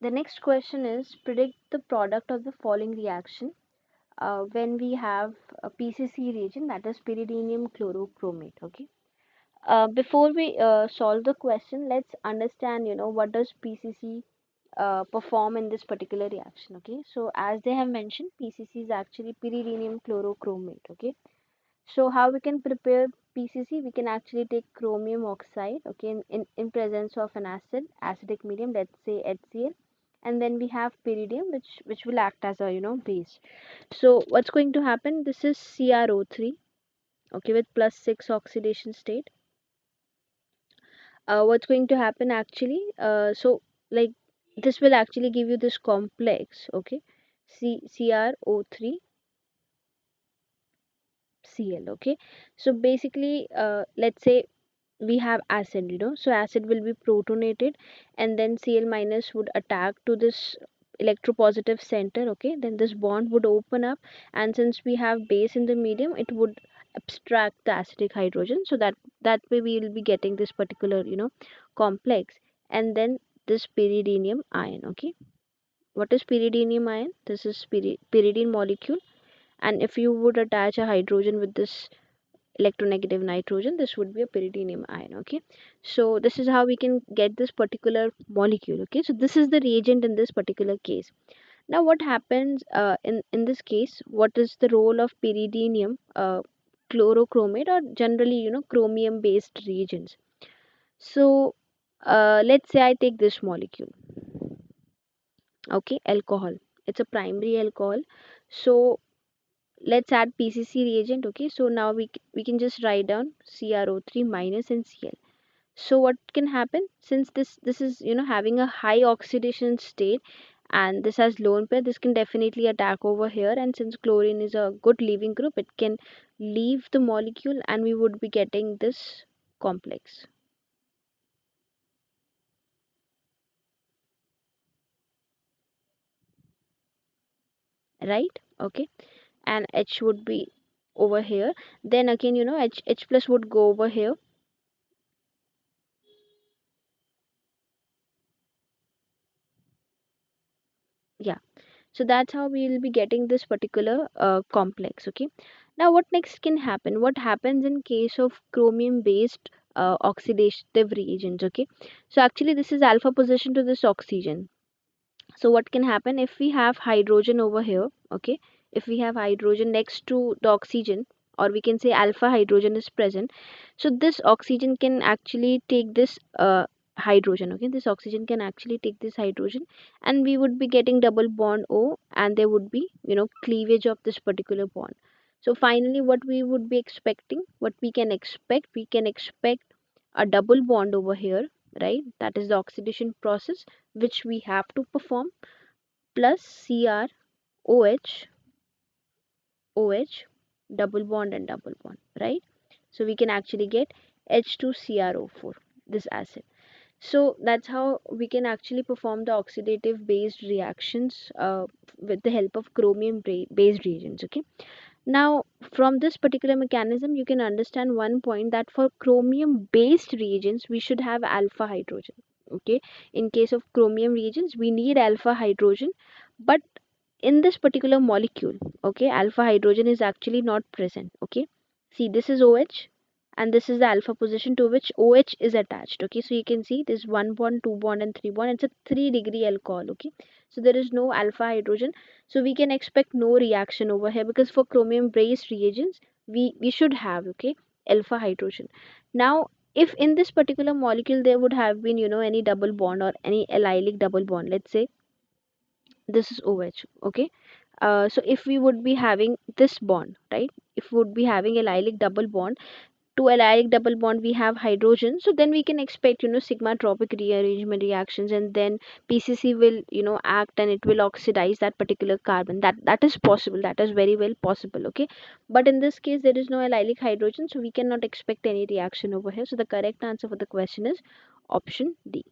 The next question is predict the product of the following reaction when we have a PCC reagent, that is pyridinium chlorochromate. Okay. Before we solve the question, let's understand, what does PCC perform in this particular reaction. Okay. So as they have mentioned, PCC is actually pyridinium chlorochromate. Okay. So how we can prepare PCC? We can actually take chromium oxide, okay, in presence of an acidic medium, let's say HCl, and then we have pyridium, which will act as a base. So what's going to happen? This is CrO3, okay, with plus 6 oxidation state. What's going to happen actually? Like this will actually give you this complex, okay, CrO3 Cl, okay. So basically, let's say we have acid, so acid will be protonated, and then Cl minus would attack to this electropositive center, okay. Then this bond would open up, and since we have base in the medium, it would abstract the acidic hydrogen, so that way we will be getting this particular complex, and then this pyridinium ion, okay. What is pyridinium ion? This is pyridine molecule, and if you would attach a hydrogen with this electronegative nitrogen, this would be a pyridinium ion, okay. So this is how we can get this particular molecule, okay. So this is the reagent in this particular case. Now what happens in this case? What is the role of pyridinium chlorochromate, or generally chromium based reagents? So let's say I take this molecule, okay, alcohol. It's a primary alcohol. So let's add PCC reagent, okay. So now we can just write down CrO3 minus and Cl. So what can happen, since this is having a high oxidation state, and this has lone pair, this can definitely attack over here, and since chlorine is a good leaving group, it can leave the molecule, and we would be getting this complex, right? Okay. And H would be over here. Then again, H plus would go over here. Yeah. So that's how we will be getting this particular complex, okay. Now what next can happen? What happens in case of chromium based oxidative reagents, okay. So actually this is alpha position to this oxygen. So what can happen if we have hydrogen over here, okay, if we have hydrogen next to the oxygen, or we can say alpha hydrogen is present, so this oxygen can actually take this hydrogen, okay, this oxygen can actually take this hydrogen, and we would be getting double bond O, and there would be cleavage of this particular bond. So finally what we would be expecting, what we can expect a double bond over here, right? That is the oxidation process which we have to perform, plus CrOH, OH, double bond and double bond, right? So we can actually get H2CrO4, this acid. So that's how we can actually perform the oxidative based reactions with the help of chromium based reagents, okay. Now from this particular mechanism you can understand one point, that for chromium based reagents we should have alpha hydrogen, okay. In case of chromium reagents we need alpha hydrogen, but in this particular molecule, okay, alpha hydrogen is actually not present, okay. See, this is OH, and this is the alpha position to which OH is attached, okay. So you can see this one bond, two bond and three bond, it's a 3-degree alcohol, okay. So there is no alpha hydrogen, so we can expect no reaction over here, because for chromium based reagents we should have, okay, alpha hydrogen. Now if in this particular molecule there would have been any double bond or any allylic double bond, let's say this is OH, okay. So if we would be having this bond, right, if we would be having a allylic double bond, to allylic double bond we have hydrogen, so then we can expect sigma tropic rearrangement reactions, and then PCC will act, and it will oxidize that particular carbon. That is possible, that is very well possible, okay. But in this case there is no allylic hydrogen, so we cannot expect any reaction over here. So the correct answer for the question is option D.